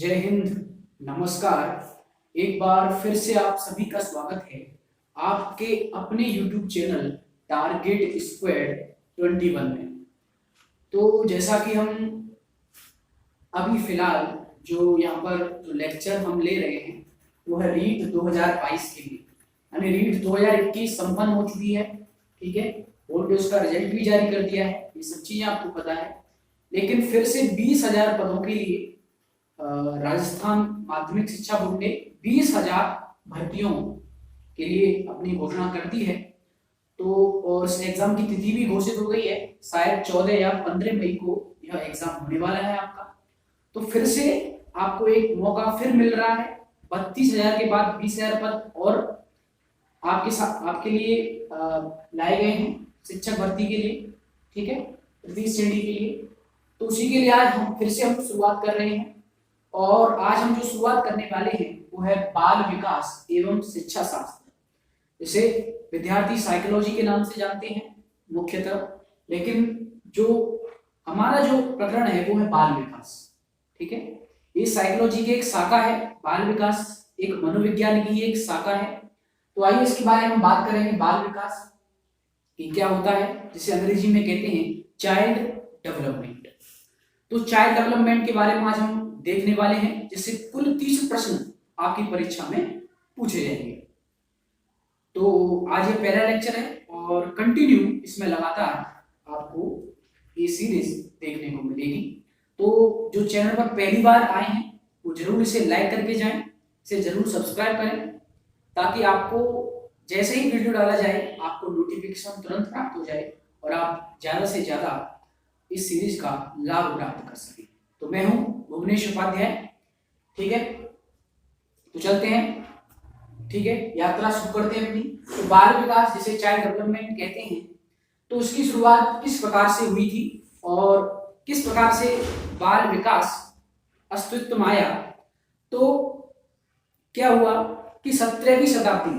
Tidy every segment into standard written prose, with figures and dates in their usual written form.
जय हिंद, नमस्कार। एक बार फिर से आप सभी का स्वागत है आपके अपने YouTube चैनल टारगेट स्क्वाड 21 में। तो जैसा कि हम अभी फिलहाल जो यहाँ पर जो लेक्चर हम ले रहे हैं वो है रीट 2022 के लिए, यानी रीट 2021 संपन्न हो चुकी है। ठीक है, बोर्ड ने उसका रिजल्ट भी जारी कर दिया है, ये सब चीजें आपको पता है। लेकिन फिर से 20,000 पदों के लिए राजस्थान माध्यमिक शिक्षा बोर्ड ने 20,000 भर्तियों के लिए अपनी घोषणा कर दी है। तो और इस एग्जाम की तिथि भी घोषित हो गई है, शायद 14 या 15 मई को यह एग्जाम होने वाला है आपका। तो फिर से आपको एक मौका फिर मिल रहा है, 32,000 के बाद 20,000 पद और आपके साथ आपके लिए लाए गए हैं शिक्षक भर्ती के लिए। ठीक है, तृतीय श्रेणी के लिए। तो उसी के लिए आज हम फिर से शुरुआत कर रहे हैं, और आज हम जो शुरुआत करने वाले हैं वो है बाल विकास एवं शिक्षा शास्त्र, जिसे विद्यार्थी साइकोलॉजी के नाम से जानते हैं मुख्यतः। लेकिन जो हमारा जो प्रकरण है वो है बाल विकास। ठीक है, ये साइकोलॉजी की एक शाखा है, बाल विकास एक मनोविज्ञान की एक शाखा है। तो आइए इसके बारे में बात करेंगे। बाल विकास ये क्या होता है, जिसे अंग्रेजी में कहते हैं चाइल्ड डेवलपमेंट। तो चाइल्ड डेवलपमेंट के बारे में आज हम देखने वाले हैं, जिससे कुल 30 प्रश्न आपकी परीक्षा में पूछे जाएंगे। तो आज ये पहला लेक्चर है और कंटिन्यू इसमें लगातार आपको ये सीरीज देखने को मिलेगी। तो जो चैनल पर पहली बार आए हैं वो जरूर इसे लाइक करके जाएं, इसे जरूर सब्सक्राइब करें, ताकि आपको जैसे ही वीडियो डाला जाए आपको नोटिफिकेशन तुरंत प्राप्त हो जाए और आप ज्यादा से ज्यादा इस सीरीज का लाभ प्राप्त कर सकें। तो मैं हूं भुवनेश उपाध्याय। ठीक है, तो चलते हैं। ठीक है, यात्रा शुरू करते हैं अपनी। तो बाल विकास जिसे चाइल्ड डेवलपमेंट कहते हैं, तो उसकी शुरुआत किस प्रकार से हुई थी और किस प्रकार से बाल विकास अस्तित्व में आया। तो क्या हुआ कि 17वीं शताब्दी,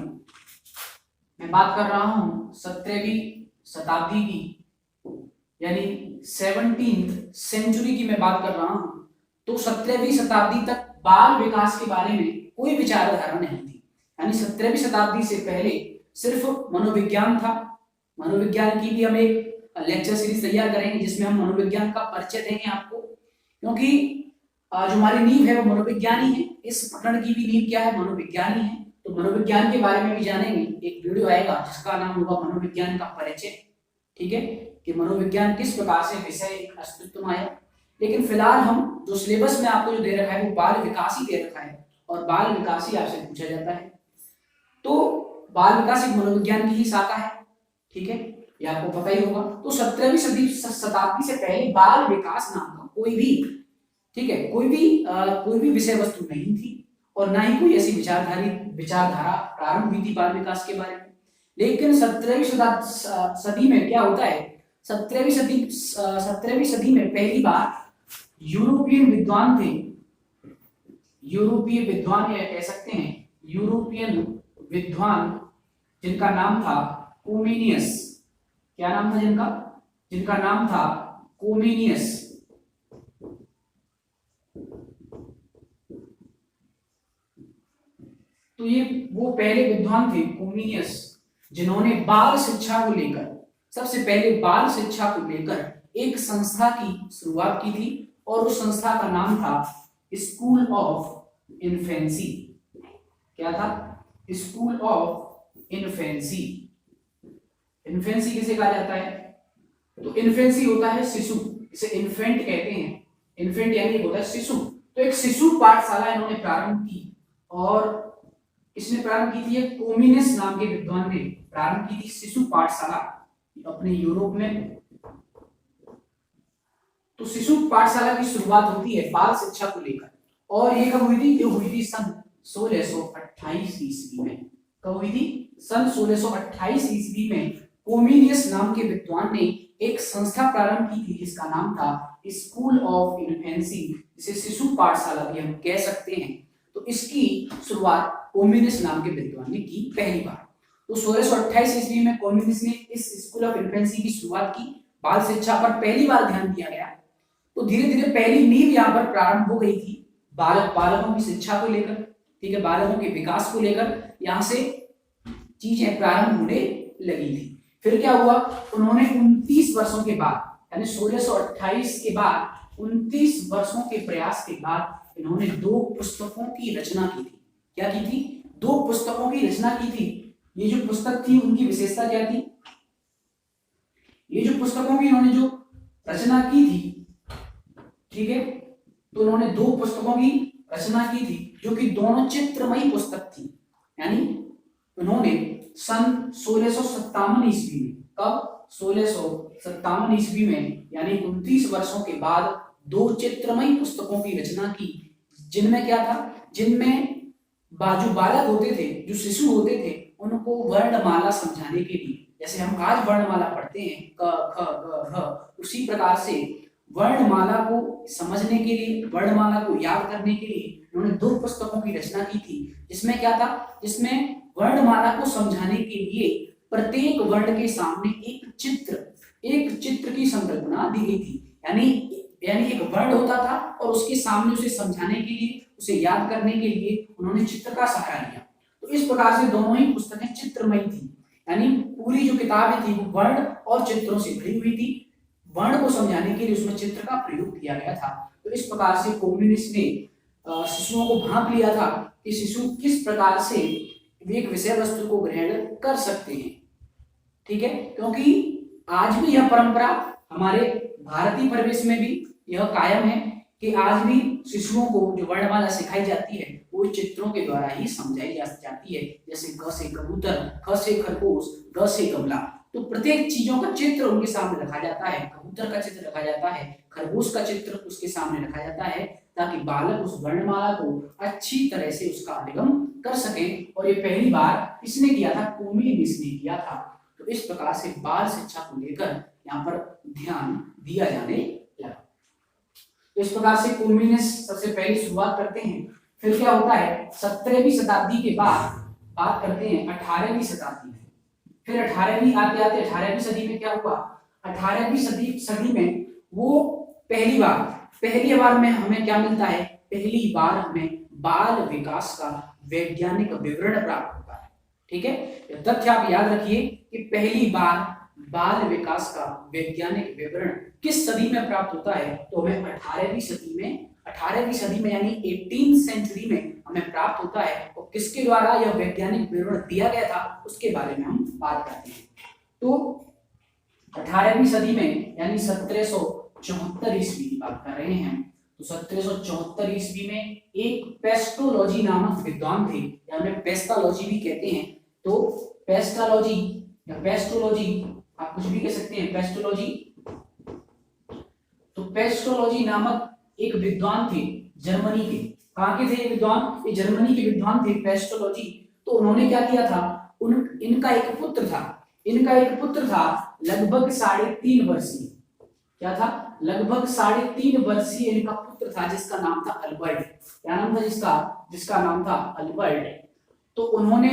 मैं बात कर रहा हूं 17वीं शताब्दी की, यानी 17th सेंचुरी की मैं बात कर रहा हूं। तो 17वीं शताब्दी तक बाल विकास के बारे में कोई विचारधारा नहीं थी, यानी 17वीं शताब्दी से पहले सिर्फ मनोविज्ञान था। मनोविज्ञान की भी हम एक लेक्चर सीरीज तैयार करेंगे, जिसमें हम मनोविज्ञान का परिचय देंगे आपको, क्योंकि जो हमारी नींव है वो मनोविज्ञान ही है। इस प्रकरण की भी नींव क्या है, मनोविज्ञान ही है। तो मनोविज्ञान के बारे में भी जानेंगे, एक वीडियो आएगा जिसका नाम होगा मनोविज्ञान का परिचय। ठीक है, कि मनोविज्ञान किस प्रकार से विषय अस्तित्व में आया। लेकिन फिलहाल हम जो सिलेबस में आपको जो दे रखा है वो बाल विकास ही दे रखा है, और बाल विकास ही आपसे पूछा जाता है। तो बाल विकास एक मनोविज्ञान की ही शाखा है। ठीक है, ये आपको पता ही होगा। तो 17वीं शताब्दी से पहले बाल विकास नाम का कोई भी, ठीक है, कोई भी विषय वस्तु नहीं थी, और ना ही कोई ऐसी विचारधारा प्रारंभ हुई थी बाल विकास के बारे में। लेकिन 17वीं सदी में क्या होता है, 17वीं सदी में पहली बार यूरोपियन विद्वान थे, यूरोपीय विद्वान या कह सकते हैं यूरोपियन विद्वान, जिनका नाम था कोमेनियस। क्या नाम था जिनका नाम था कोमेनियस। तो ये वो पहले विद्वान थे कोमेनियस, जिन्होंने बाल शिक्षा को लेकर, सबसे पहले बाल शिक्षा को लेकर एक संस्था की शुरुआत की थी, और उस संस्था का नाम था स्कूल ऑफ इन्फेंसी। क्या था? School of infancy. इन्फेंसी किसे कहा जाता है? तो इन्फेंसी होता है शिशु, इसे इन्फेंट कहते हैं। इन्फेंट यानी होता है शिशु। तो एक शिशु पाठशाला इन्होंने प्रारंभ की, और इसने प्रारंभ की थी कोमिनियस नाम के विद्वान ने प्रारंभ की थी शिशु पाठशाला अपने यूरोप में। तो शिशु पाठशाला की शुरुआत होती है बाल शिक्षा को लेकर, और ये कब हुई थी? ये हुई थी सन 1628 ईस्वी में। कब हुई थी? सन 1628 ईस्वी में कोमिनियस नाम के विद्वान ने एक संस्था प्रारंभ की थी, जिसका नाम था स्कूल ऑफ इन्फेंसी, जिसे शिशु पाठशाला भी हम कह सकते हैं। तो इसकी शुरुआत कोमिनियस नाम के विद्वान ने की पहली बार। तो 1628 ईस्वी में कोमिनियस ने इस स्कूल ऑफ इन्फेंसी की शुरुआत की, बाल शिक्षा पर पहली बार ध्यान दिया गया। तो धीरे धीरे पहली नींव यहाँ पर प्रारंभ हो गई थी बालकों की शिक्षा को लेकर, ठीक है, बालकों के विकास को लेकर यहाँ से चीजें प्रारंभ होने लगी थी। फिर क्या हुआ, उन्होंने 29 वर्षों के बाद, यानी 1628 के बाद 29 वर्षों के प्रयास के बाद इन्होंने 2 पुस्तकों की रचना की थी। क्या की थी? 2 पुस्तकों की रचना की थी। ये जो पुस्तक थी उनकी विशेषता क्या थी? ये जो पुस्तकों की इन्होंने जो रचना की थी, ठीक है, तो उन्होंने 2 पुस्तकों की रचना की थी जो कि दोनों चित्रमयी पुस्तक थी। यानी उन्होंने सन 1657 ईस्वी में, कब? 1657 ईस्वी में, यानी 29 वर्षों के बाद 2 चित्रमयी पुस्तकों की रचना की, जिनमें क्या था, जिनमें जो बालक होते थे, जो शिशु होते थे, उनको वर्णमाला समझाने के लिए, जैसे हम आज वर्णमाला पढ़ते हैं क ख ग घ, उसी प्रकार से वर्णमाला को समझने के लिए, वर्णमाला को याद करने के लिए उन्होंने 2 पुस्तकों की रचना की थी। जिसमें क्या था? जिसमें वर्णमाला को समझाने के लिए प्रत्येक वर्ण के सामने एक चित्र की संकल्पना दी गई थी। यानी एक वर्ण होता था और उसके सामने उसे समझाने के लिए, उसे याद करने के लिए उन्होंने चित्र का सहारा लिया। तो इस प्रकार से दोनों ही पुस्तकें चित्रमयी थी। यानी पूरी जो किताबें थी वो वर्ण और चित्रों से भरी हुई थी। वर्ण को समझाने के लिए उसमें चित्र का प्रयोग किया गया था। तो इस प्रकार से कम्युनिस्ट ने शिशुओं को भांप लिया था कि शिशु किस प्रकार से एक विषय वस्तु को ग्रहण कर सकते हैं, ठीक है। क्योंकि आज भी यह परंपरा हमारे भारतीय परिवेश में भी यह कायम है कि आज भी शिशुओं को जो वर्णमाला सिखाई जाती है वो चित्रों के द्वारा ही समझाई जाती है। जैसे ग से कबूतर, ख से खरगोश, ग से गमला, तो प्रत्येक चीजों का चित्र उनके सामने रखा जाता है। कबूतर का चित्र रखा जाता है, खरगोश का चित्र उसके सामने रखा जाता है, ताकि बालक उस वर्णमाला को अच्छी तरह से उसका अधिगम कर सके। और ये पहली बार किसने किया था? कम्युनिस्ट ने किया था। तो इस प्रकार से बाल शिक्षा को लेकर यहाँ पर ध्यान दिया जाने लगा। तो इस प्रकार से कम्युनिस्ट सबसे पहले शुरुआत करते हैं। फिर क्या होता है, 17वीं शताब्दी के बाद बात करते हैं 18वीं शताब्दी में। फिर 18वीं आते आते 18वीं सदी में क्या हुआ? 18वीं सदी में वो पहली बार में हमें क्या मिलता है? पहली बार हमें बाल विकास का वैज्ञानिक विवरण प्राप्त होता है, ठीक है। तथ्य आप याद रखिए कि पहली बार बाल विकास का वैज्ञानिक विवरण किस सदी में प्राप्त होता है? तो हमें 18वीं सदी में यानी 18th सेंचुरी में हमें प्राप्त होता है। और किसके द्वारा यह वैज्ञानिक विवरण दिया गया था उसके बारे में हम बात करते हैं। तो 18वीं सदी में यानी 1774 ईस्वी की बात कर रहे हैं। तो 1774 ईस्वी में एक पेस्टोलॉजी नामक विद्वान थे, या हमें पेस्टोलॉजी भी कहते हैं। तो पेस्टोलॉजी या पेस्टोलॉजी आप कुछ भी कह सकते हैं, पेस्टोलॉजी। तो पेस्टोलॉजी नामक एक विद्वान थे जर्मनी के। कहाँ के थे ये विद्वान? ये जर्मनी के विद्वान थे, पेस्टोलॉजी। तो उन्होंने क्या किया था? इनका एक पुत्र था लगभग 3.5 वर्षीय। क्या था? लगभग 3.5 वर्षीय इनका पुत्र था, जिसका नाम था अल्बर्ट। क्या नाम था जिसका नाम था अल्बर्ट। तो उन्होंने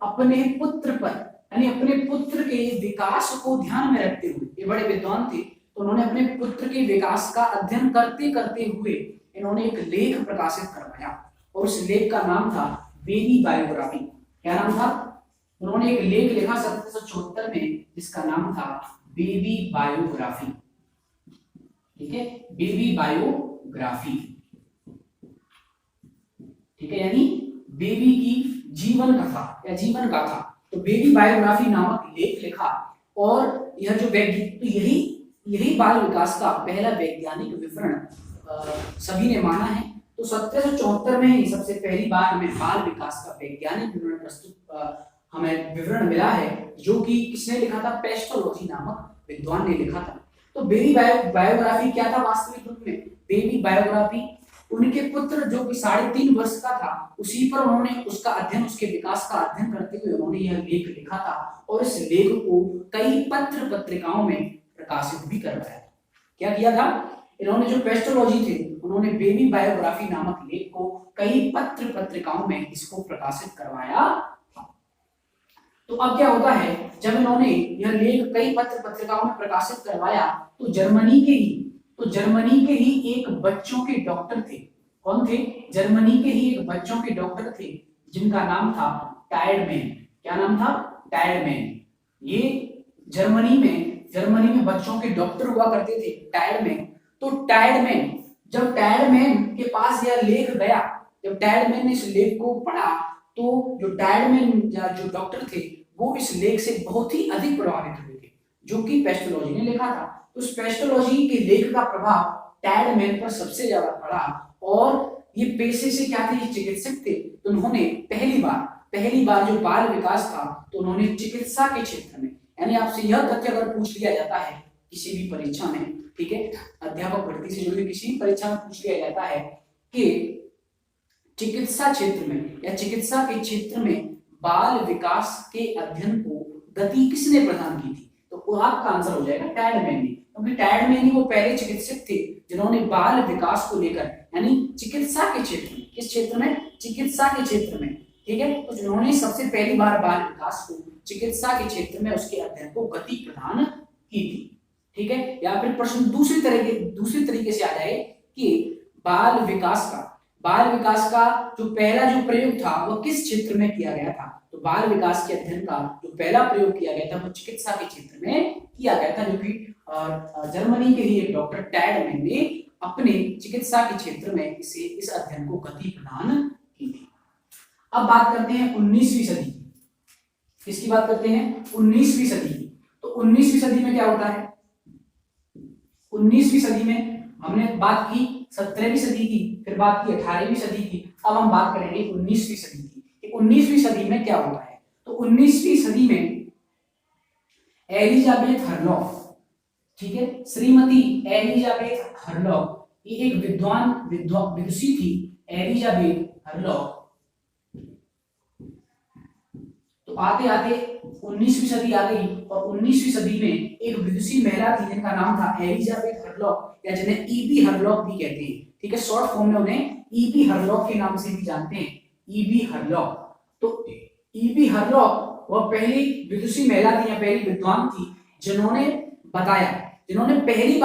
अपने पुत्र पर, यानी अपने पुत्र के विकास को ध्यान में रखते हुए, ये बड़े विद्वान थे, तो उन्होंने अपने पुत्र के विकास का अध्ययन करते करते हुए इन्होंने एक लेख प्रकाशित करवाया, और उस लेख का नाम था बेबी बायोग्राफी। क्या नाम था? उन्होंने एक लेख लिखा 1774 में, जिसका नाम था बेबी बायोग्राफी, ठीक है, बेबी बायोग्राफी, ठीक है, यानी बेबी की जीवन गाथा। तो बेबी बायोग्राफी नामक लेख लिखा, और यह जो यही बाल विकास का पहला वैज्ञानिक विवरण सभी ने माना है। तो 1774 में ही सबसे पहली बार हमें बाल विकास का वैज्ञानिक विवरण हमें विवरण मिला है, जो कि किसने लिखा था? पेस्टोलॉजी नामक विद्वान ने लिखा था। तो बेबी बायोग्राफी क्या था वास्तविक रूप में? बेबी बायोग्राफी उनके पुत्र जो कि 3.5 वर्ष का था, उसी पर उन्होंने उसका अध्ययन, उसके विकास का अध्ययन करते हुए उन्होंने यह लेख लिखा था, और इस लेख को कई पत्र पत्रिकाओं में प्रकाशित भी करवाया। क्या किया था इन्होंने? जो पेस्टोलॉजी थे, उन्होंने बेबी बायोग्राफी नामक लेख को कई पत्र पत्रिकाओं में इसको प्रकाशित करवाया। तो अब क्या होता है, जब इन्होंने यह लेख कई पत्र पत्रिकाओं में प्रकाशित करवाया, तो जर्मनी के ही एक बच्चों के डॉक्टर थे, कौन थे? जर्मनी के ही एक बच्चों के डॉक्टर थे जिनका नाम था टायरमैन। क्या नाम था? टायरमैन। ये जर्मनी में बच्चों के डॉक्टर हुआ करते थे टायरमैन। तो टायरमैन, जब टायरमैन के पास यह लेख गया, जब टायरमैन ने इस लेख को पढ़ा, तो जो टायरमैन जो डॉक्टर थे वो इस लेख से बहुत ही अधिक प्रभावित हुए थे, जो कि पेस्टोलॉजी ने लिखा था। तो इस पेस्टोलॉजी के लेख का प्रभाव टायरमैन पर सबसे ज्यादा पड़ा, और ये पेशे से क्या थे? चिकित्सक थे। तो उन्होंने पहली बार जो बाल विकास था, तो उन्होंने चिकित्सा के क्षेत्र में, यानी आपसे यह तथ्य अगर पूछ लिया जाता है किसी भी परीक्षा में, ठीक है, अध्यापक भर्ती से जुड़ी किसी भी परीक्षा में पूछ लिया जाता है कि चिकित्सा क्षेत्र में या चिकित्सा के क्षेत्र में बाल विकास के अध्ययन को गति किसने प्रदान की थी, तो आपका आंसर हो जाएगा टायरमैन ने, क्योंकि टायरमैन ही वो पहले चिकित्सक थे जिन्होंने बाल विकास को लेकर, यानी चिकित्सा के क्षेत्र में, किस क्षेत्र में? चिकित्सा के क्षेत्र में, ठीक है, तो जिन्होंने सबसे पहली बार बाल विकास को चिकित्सा के क्षेत्र में उसके अध्ययन को गति प्रदान की थी, ठीक है। या फिर प्रश्न दूसरी तरीके से आ जाए कि बाल विकास का जो पहला जो प्रयोग था वो किस क्षेत्र में किया गया था, तो बाल विकास के अध्ययन का जो पहला प्रयोग किया गया था वो चिकित्सा के क्षेत्र में किया गया था, जो कि जर्मनी के ही एक डॉक्टर टायरमैन ने अपने चिकित्सा के क्षेत्र में इस अध्ययन को गति प्रदान की थी। अब बात करते हैं 19वीं सदी की। किसकी बात करते हैं? 19वीं सदी की। तो 19वीं सदी में क्या होता है? 19वीं सदी में हमने बात की 17वीं सदी की, फिर बात की 18वीं सदी की, अब हम बात करेंगे 19वीं सदी की। 19वीं सदी में क्या होता है? तो 19वीं सदी में एलिजाबेथ हरलॉक, ठीक है, श्रीमती एलिजाबेथ हरलॉक, ये एक विदुषी थी, एलिजाबेथ हरलॉक। तो आते आते 19वीं सदी आ गई, और 19वीं सदी में एक विदुषी महिला थी जिनका नाम था एलिजाबेथ हरलॉक, या जिन्हें ईबी हरलॉक भी कहते हैं, ठीक है, शॉर्ट फॉर्म में उन्हें ईबी हरलॉक के नाम से भी जानते हैं, ईबी हरलॉक। तो ईबी हरलॉक वह पहली विदुषी महिला थी या पहली विद्वान थी जिन्होंने पहली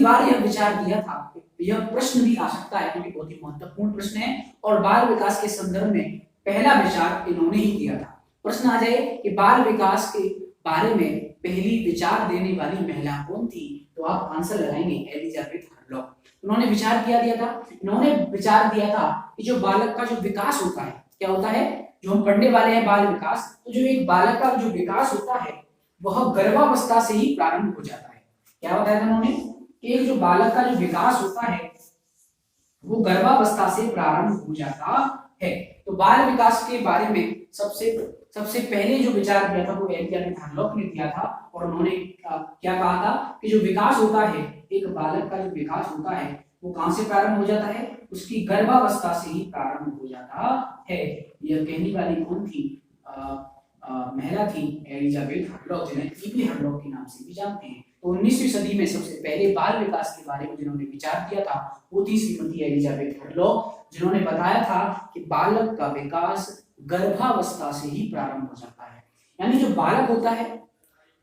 बार यह विचार दिया था। यह प्रश्न भी आ सकता है क्योंकि बहुत ही महत्वपूर्ण प्रश्न है, और बाल विकास के संदर्भ में पहला विचार इन्होंने ही दिया था। प्रश्न आ जाए कि बाल विकास के बारे में पहली विचार देने वाली महिला कौन थी, तो आप आंसर लगाएंगे एलिजाबेथ हरलॉक। उन्होंने विचार दिया था, इन्होंने विचार दिया था कि जो बालक का जो विकास होता है, क्या होता है, जो हम पढ़ने वाले हैं बाल विकास, तो जो एक बालक का जो विकास होता है वह गर्भावस्था से ही प्रारंभ हो जाता है। क्या बताया था उन्होंने? एक जो बालक का जो विकास होता है वो गर्भावस्था से प्रारंभ हो जाता है। तो बाल विकास के बारे में सबसे पहले जो विचार दिया था वो एलिजाबेथ हरलॉक ने दिया था, और उन्होंने क्या कहा था कि जो विकास होता है, एक बालक का जो विकास होता है वो कहां से प्रारंभ हो जाता है? उसकी गर्भावस्था से ही प्रारंभ हो जाता है। यह कहने वाली कौन थी? महिला थी एलिजाबेथ हरलॉक, जिन्हें ईबी हरलॉक के नाम से भी जानते हैं। तो 19वीं सदी में सबसे पहले बाल विकास के बारे में जिन्होंने विचार दिया था वो थी श्रीमती एलिजाबेथ हरलॉक, जिन्होंने बताया था कि बालक का विकास गर्भावस्था से ही प्रारंभ हो जाता है। यानी जो बालक होता है,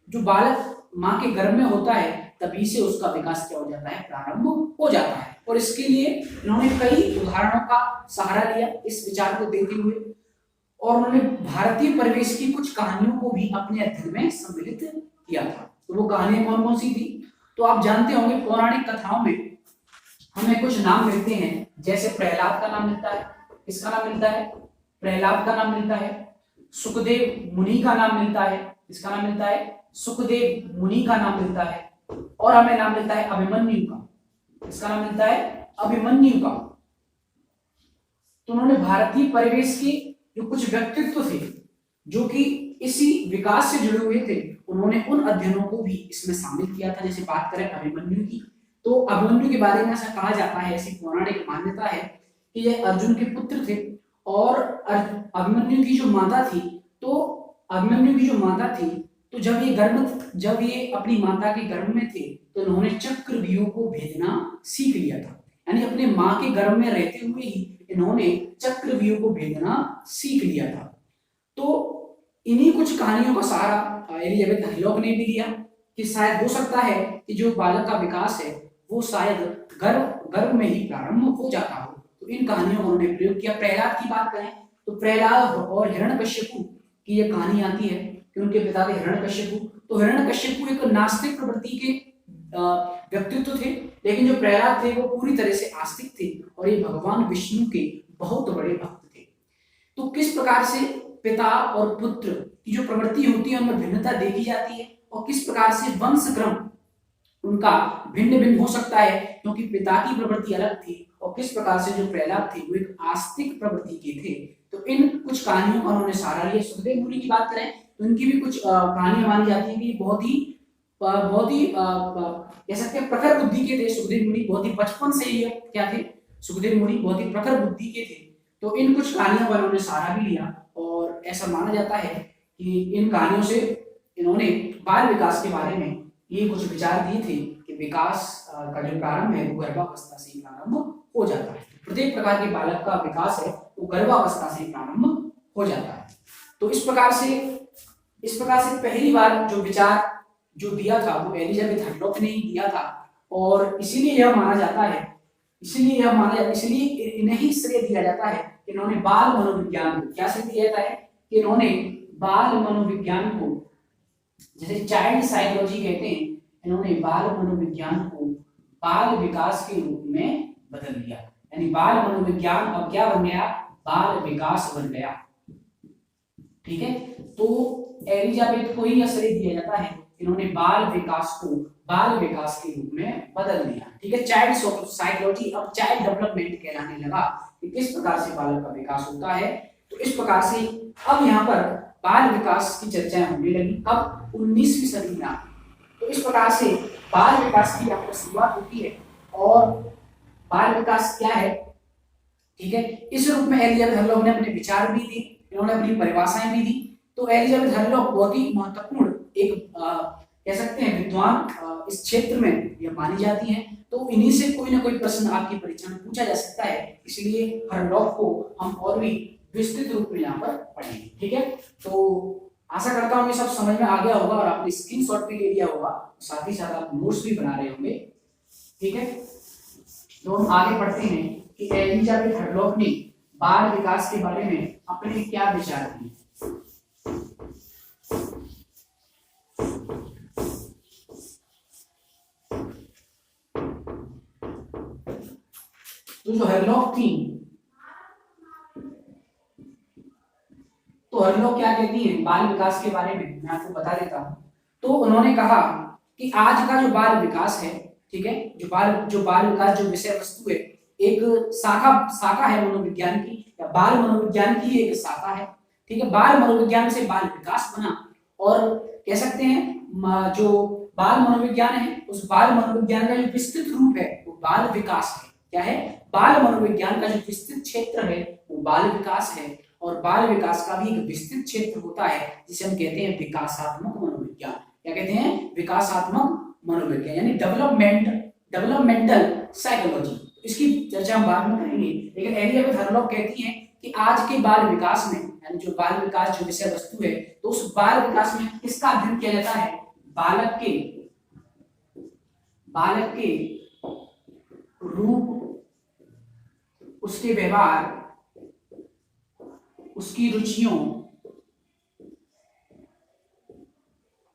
जो बालक माँ के गर्भ में होता है, तभी से उसका विकास क्या हो जाता है? प्रारंभ हो जाता है। और इसके लिए इन्होंने कई उदाहरणों का सहारा लिया इस विचार को देते हुए, और उन्होंने भारतीय परिवेश की कुछ कहानियों को भी अपने अध्ययन में सम्मिलित किया था। तो वो कहानियां कौन कौन सी थी? तो आप जानते होंगे पौराणिक कथाओं में हमें कुछ नाम मिलते हैं, जैसे प्रहलाद का नाम मिलता है। किसका नाम मिलता है? प्रहलाद का नाम मिलता है। सुखदेव मुनि का नाम मिलता है। किसका नाम मिलता है? सुखदेव मुनि का नाम मिलता है। और हमें नाम मिलता है अभिमन्यु का। किसका नाम मिलता है? अभिमन्यु का। तो उन्होंने भारतीय परिवेश के जो कुछ व्यक्तित्व थे जो कि इसी विकास से जुड़े हुए थे, उन्होंने उन अध्ययनों को भी इसमें शामिल किया था। जैसे बात करें अभिमन्यु की, तो अभिमन्यु के बारे में ऐसा कहा जाता है, ऐसी पौराणिक मान्यता है कि यह अर्जुन के पुत्र थे, और अभिमन्यु की जो माता थी, तो जब ये अपनी माता के गर्भ में थे तो इन्होंने चक्रव्यूह को भेदना सीख लिया था। यानी अपने माँ के गर्भ में रहते हुए ही इन्होंने चक्रव्यूह को भेदना सीख लिया था। तो इन्हीं कुछ कहानियों का सहारा एलिजाबेथ हरलॉक ने भी लिया कि शायद हो सकता है कि जो बालक का विकास है वो शायद गर्भ गर्भ में ही प्रारंभ हो जाता हो। तो इन कहानियों का उन्होंने प्रयोग किया। प्रहलाद की बात करें तो प्रहलाद और हिरण्यकश्यपु की ये कहानी आती है कि उनके पिता थे हिरण्यकश्यपु। तो हिरण्यकश्यपु एक नास्तिक प्रवृत्ति के व्यक्तित्व थे, लेकिन जो प्रहलाद थे वो पूरी तरह से आस्तिक थे और ये भगवान विष्णु के बहुत बड़े भक्त थे। तो किस प्रकार से पिता और पुत्र की जो प्रवृत्ति होती है उनमें भिन्नता देखी जाती है और किस प्रकार से वंश क्रम उनका भिन्न भिन्न हो सकता है, क्योंकि पिता की प्रवृत्ति अलग थी और किस प्रकार से जो प्रहलाद थे वो एक आस्तिक प्रवृत्ति के थे। तो इन कुछ कहानियों का उन्होंने सहारा लिया। सुखदेव मुनि की बात करें तो इनकी भी कुछ कहानियां मानी जाती है कि बहुत ही कह सकते हैं प्रखर बुद्धि के थे सुखदेव मुनि। बहुत ही बचपन से ये क्या थे, सुखदेव मुनि बहुत ही प्रखर बुद्धि के थे। तो इन कुछ कहानियों का उन्होंने सहारा भी लिया और ऐसा माना जाता है कि इन कहानियों से इन्होंने बाल विकास के बारे में ये कुछ विचार दिए थे कि विकास का जो प्रारंभ है वो गर्भावस्था से ही प्रारंभ हो जाता है। प्रत्येक प्रकार के बालक का विकास है वो गर्भावस्था से ही प्रारंभ हो जाता है। तो इस प्रकार से पहली बार जो विचार जो दिया था वो एलिजाबेथ हटलॉक ने ही दिया था और इसीलिए यह माना जाता है, इसलिए इन्हें ही श्रेय दिया जाता है कि इन्होंने बाल मनोविज्ञान को क्या श्रेय दिया जाता है कि इन्होंने बाल मनोविज्ञान को, जैसे चाइल्ड साइकोलॉजी कहते हैं, इन्होंने बाल मनोविज्ञान को बाल विकास के रूप में बदल दिया। यानी बाल मनोविज्ञान अब क्या बन गया, बाल विकास बन गया। ठीक है, तो एलिजाबेथ को ही श्रेय दिया जाता है, इन्होंने बाल विकास को बाल विकास के रूप में बदल दिया। ठीक है, चाइल्ड साइकोलॉजी अब चाइल्ड डेवलपमेंट कहलाने लगा कि किस प्रकार से बालक का विकास होता है। तो इस प्रकार से अब यहाँ पर बाल विकास की चर्चाएं होने लगी। अब 19वीं सदी में आती, तो इस प्रकार से बाल विकास की आपको शुरुआत होती है। और बाल विकास क्या है, ठीक है, इस रूप में एलिजाबेथ हटलॉक ने अपने विचार भी दी, इन्होंने अपनी परिभाषाएं भी दी। तो एलिजाबेथ हटलॉक बहुत ही महत्वपूर्ण एक कह सकते हैं विद्वान इस क्षेत्र में यह मानी जाती हैं। तो इन्हीं से कोई ना कोई प्रश्न आपकी परीक्षा में पूछा जा सकता है, इसलिए हटलॉक को हम और भी विस्तृत रूप में यहाँ पर पढ़ेंगे। ठीक है, तो आशा करता हूँ ये सब समझ में आ गया होगा और आपने स्क्रीनशॉट भी ले लिया होगा, साथ ही साथ आप नोट्स भी बना रहे होंगे। ठीक है, तो हम आगे पढ़ते हैं कि एलिजाबेथ हटलॉक ने बाल विकास के बारे में अपने क्या विचार दिए। तो जो हटलॉक थी, तो हटलॉक क्या कहती है बाल विकास के बारे में, मैं आपको बता देता हूं। तो उन्होंने कहा कि आज का जो बाल विकास है, ठीक है, जो बाल विकास जो विषय वस्तु है, एक शाखा है मनोविज्ञान की, या बाल मनोविज्ञान की एक शाखा है। ठीक है, बाल मनोविज्ञान से बाल विकास बना और कह सकते हैं जो बाल मनोविज्ञान है उस बाल मनोविज्ञान का जो विस्तृत रूप है वो बाल विकास है। क्या है, बाल मनोविज्ञान का जो विस्तृत क्षेत्र है वो बाल विकास है। और बाल विकास का भी एक विस्तृत क्षेत्र होता है जिसे हम कहते हैं विकासात्मक मनोविज्ञान। क्या कहते हैं, विकासात्मक मनोविज्ञान, यानी डेवलपमेंटल साइकोलॉजी। इसकी चर्चा हम बाद में करेंगे, लेकिन एलिजाबेथ हटलॉक कहती हैं कि आज के बाल विकास में, यानी जो बाल विकास जो विषय वस्तु है, तो उस बाल विकास में किसका अध्ययन किया जाता है, बालक के रूप, उसके व्यवहार, उसकी रुचियों।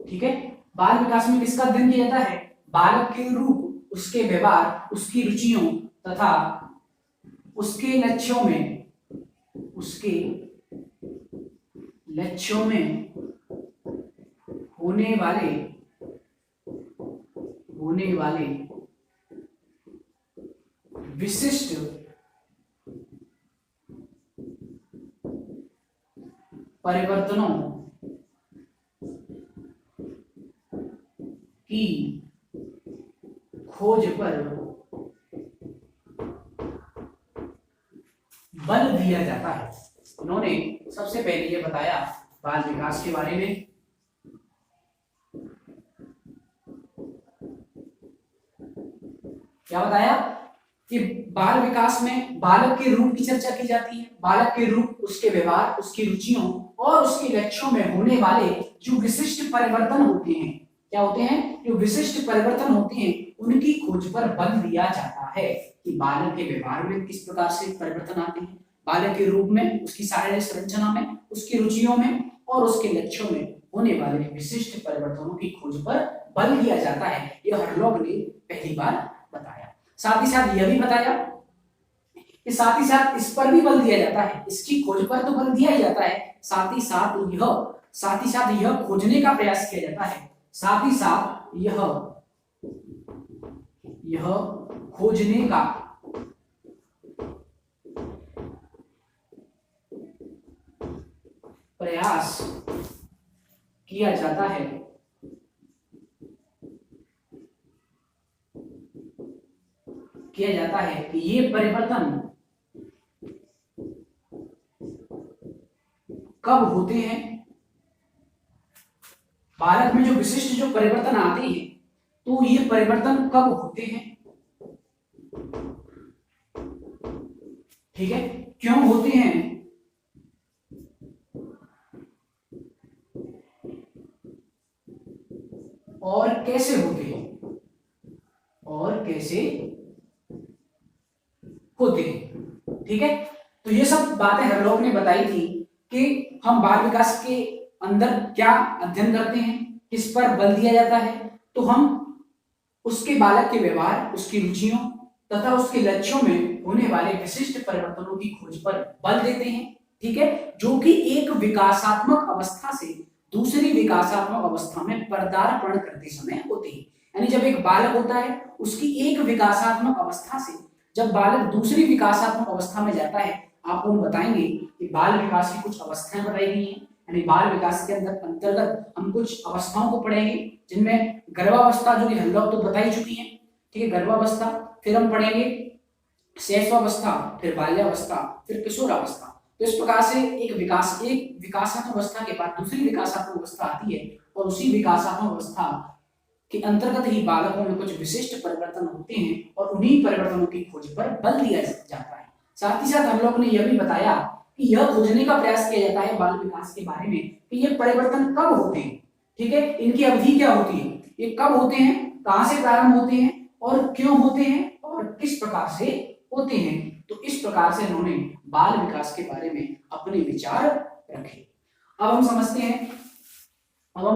ठीक है, बाल विकास में किसका अध्ययन किया जाता है, बालक के रूप, उसके व्यवहार, उसकी रुचियों तथा उसके लक्ष्यों में होने वाले विशिष्ट परिवर्तनों की खोज पर बल दिया जाता है। उन्होंने सबसे पहले ये बताया बाल विकास के बारे में। क्या बताया कि बाल विकास में बालक के रूप की चर्चा की जाती है, बालक के रूप, उसके व्यवहार, उसकी रुचियों और उसके लक्ष्यों में होने वाले जो विशिष्ट परिवर्तन होते हैं। क्या होते हैं, जो विशिष्ट परिवर्तन होते हैं उनकी खोज पर बल दिया जाता है कि बालक के व्यवहार में किस प्रकार से परिवर्तन आते हैं, बालक के रूप में, उसकी शारीरिक संरचना में, उसकी रुचियों में और उसके लक्ष्यों में होने वाले विशिष्ट परिवर्तनों की खोज पर बल दिया जाता है। यह हरलॉग ने पहली बार बताया। साथ ही साथ यह भी बताया कि साथ ही साथ इस पर भी बल दिया जाता है, इसकी खोज पर तो बल दिया ही जाता है, साथ ही साथ यह खोजने का प्रयास किया जाता है, साथ ही साथ यह खोजने का प्रयास किया जाता है कि ये परिवर्तन कब होते हैं, बालक में जो विशिष्ट जो परिवर्तन आते हैं तो ये परिवर्तन कब होते हैं, ठीक है, क्यों होते हैं और कैसे होते हैं, ठीक है। तो ये सब बातें हरलॉग ने बताई थी कि हम बाल विकास के अंदर क्या अध्ययन करते हैं, किस पर बल दिया जाता है, तो हम उसके बालक के व्यवहार, उसकी रुचियों तथा उसके लक्ष्यों में होने वाले विशिष्ट परिवर्तनों की खोज पर बल देते हैं, ठीक है, जो कि एक विकासात्मक अवस्था से दूसरी विकासात्मक अवस्था में पदार्पण करते समय होते हैं। यानी जब एक बालक होता है उसकी एक विकासात्मक अवस्था से जब बालक दूसरी विकासात्मक अवस्था में जाता है, आपको हम बताएंगे कि बाल विकास की कुछ अवस्थाएं बताई गई हैं, यानी बाल विकास के अंतर्गत हम कुछ अवस्थाओं को पढ़ेंगे जिनमें गर्भावस्था, जो कि हरलॉग तो बता ही चुकी है, ठीक है, गर्भावस्था, फिर हम पढ़ेंगे शैशवावस्था, फिर बाल्यावस्था, फिर किशोरावस्था। तो इस प्रकार से एक विकासात्मक अवस्था के बाद दूसरी विकासात्मक अवस्था आती है और उसी विकासात्मक अवस्था के अंतर्गत ही बालकों में कुछ विशिष्ट परिवर्तन होते हैं और उन्हीं परिवर्तनों की खोज पर बल दिया जाता है। साथ ही साथ हम लोग ने यह भी बताया कि यह खोजने का प्रयास किया जाता है बाल विकास के बारे में कि ये परिवर्तन कब होते हैं, ठीक है, इनकी अवधि क्या होती है, ये कब होते हैं, कहां से प्रारंभ होते हैं और क्यों होते हैं और किस प्रकार से होते हैं। तो इस प्रकार से उन्होंने बाल विकास के बारे में अपने विचार रखे। अब हम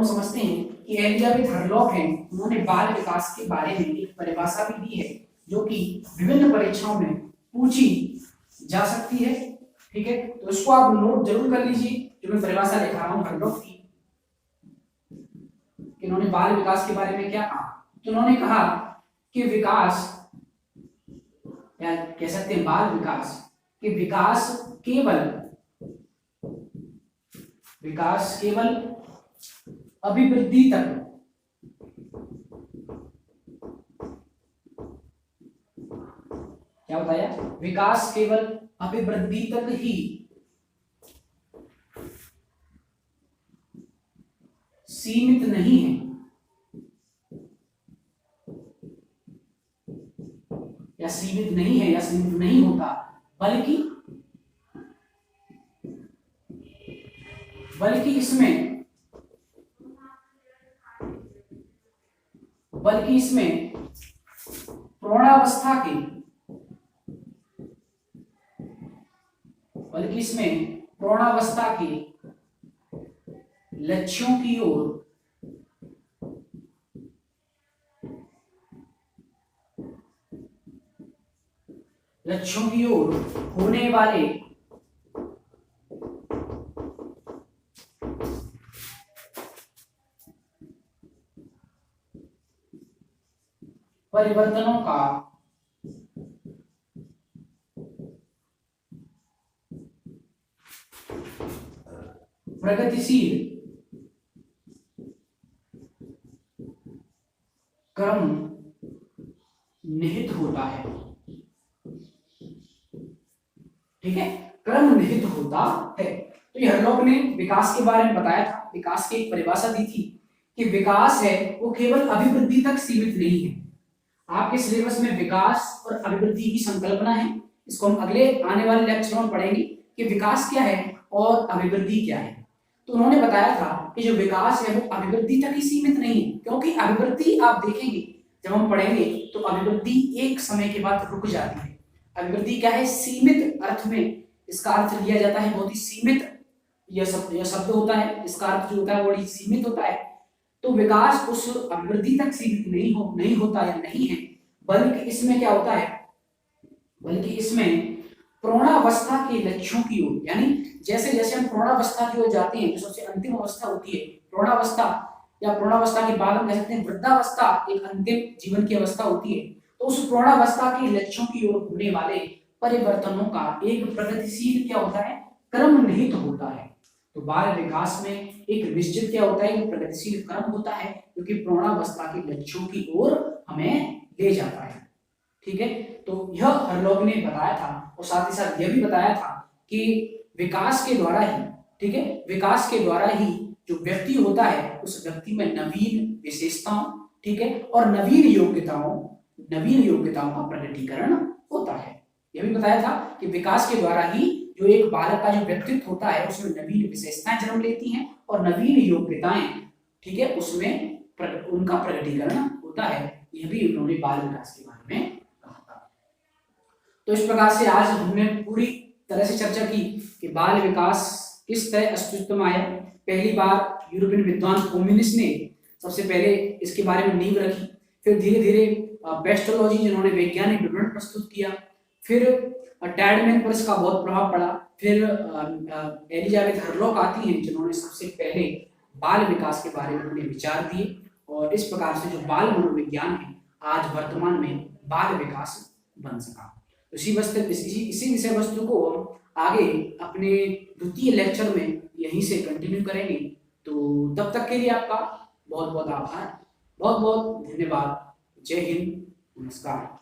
समझते हैं कि एलिजाबेथ हरलॉग है, उन्होंने बाल विकास के बारे में एक परिभाषा भी दी है जो कि विभिन्न परीक्षाओं में पूछी जा सकती है, ठीक है, तो इसको आप नोट जरूर कर लीजिए जो मैं परिभाषा लिखा रहा हूं हरलॉग की, कि उन्होंने बाल विकास के बारे में क्या कहा। तो उन्होंने कहा कि विकास, या कह सकते हैं बाल विकास, कि विकास केवल अभिवृद्धि तक क्या बताया, विकास केवल अभिवृद्धि तक ही सीमित नहीं है, या सीमित नहीं होता, बल्कि इसमें प्रौढ़ावस्था के लक्ष्यों की ओर होने वाले परिवर्तनों का प्रगतिशील क्रम निहित होता है, ठीक है, क्रम निहित होता है। तो ये हरलॉग ने विकास के बारे में बताया था, विकास की एक परिभाषा दी थी कि विकास है वो केवल अभिवृद्धि तक सीमित नहीं है। आपके सिलेबस में विकास और अभिवृद्धि की संकल्पना है, इसको हम अगले आने वाले लेक्चरों में पढ़ेंगे कि विकास क्या है और अभिवृद्धि क्या है। तो उन्होंने बताया था कि जो विकास है वो अभिवृद्धि तक ही सीमित नहीं है, क्योंकि अभिवृद्धि आप देखेंगे जब हम पढ़ेंगे तो अभिवृद्धि एक समय के बाद रुक जाती है। अभिवृद्धि क्या है, सीमित अर्थ में इसका अर्थ लिया जाता है, बहुत ही सीमित यह शब्द होता है, इसका अर्थ जो होता है बड़ी सीमित होता है। तो विकास उस अभिवृद्धि तक सीमित नहीं होता या नहीं है, बल्कि इसमें क्या होता है, बल्कि इसमें प्रौढ़ावस्था के लक्ष्यों की ओर, यानी जैसे जैसे हम प्रौढ़ावस्था की ओर जाते हैं, जो सबसे अंतिम अवस्था होती है प्रौढ़ावस्था, या प्रौढ़ावस्था के बाद हम कह सकते हैं वृद्धावस्था, एक अंतिम जीवन की अवस्था होती है। तो उस प्रौढ़ावस्था के लक्ष्यों की ओर होने वाले परिवर्तनों का एक प्रगतिशील क्या होता है, क्रम निहित होता है। तो बाल विकास में एक निश्चित क्या होता है, प्रगतिशील क्रम होता है, क्योंकि प्रौढ़ावस्था के लक्ष्यों की ओर हमें ले जाता है। ठीक है, तो यह हरलॉग ने बताया था, और साथ ही साथ यह भी बताया था कि विकास के द्वारा ही, ठीक है, विकास के द्वारा ही जो व्यक्ति होता है उस व्यक्ति में नवीन विशेषताओं, ठीक है, और नवीन योग्यताओं का प्रकटीकरण होता है। यह भी बताया था कि विकास के द्वारा ही जो एक बालक का जो व्यक्तित्व होता है उसमें नवीन विशेषताएं जन्म लेती हैं और नवीन योग्यताएं, ठीक है, उसमें उनका प्रकटीकरण होता है। यह भी उन्होंने बाल विकास के बारे में कहा था। तो इस प्रकार से आज हमने पूरी तरह से चर्चा की कि बाल विकास किस तरह अस्तित्व में आया। पहली बार यूरोपियन विद्वान कोमिनिस ने सबसे पहले इसके बारे में नींव रखी, फिर धीरे धीरे पेस्टोलॉजी जिन्होंने वैज्ञानिक विवरण प्रस्तुत किया, फिर टैडमैन पर इसका बहुत प्रभाव पड़ा, फिर एलिजाबेथ हरलॉक आती हैं जिन्होंने सबसे पहले बाल विकास के बारे में अपने विचार दिए, और इस प्रकार से जो बाल मनोविज्ञान है आज वर्तमान में बाल विकास बन सका। इसी विषय वस्तु को हम आगे अपने द्वितीय लेक्चर में यहीं से कंटिन्यू करेंगे। तो तब तक के लिए आपका बहुत बहुत आभार, बहुत बहुत धन्यवाद। जय हिंद, नमस्कार।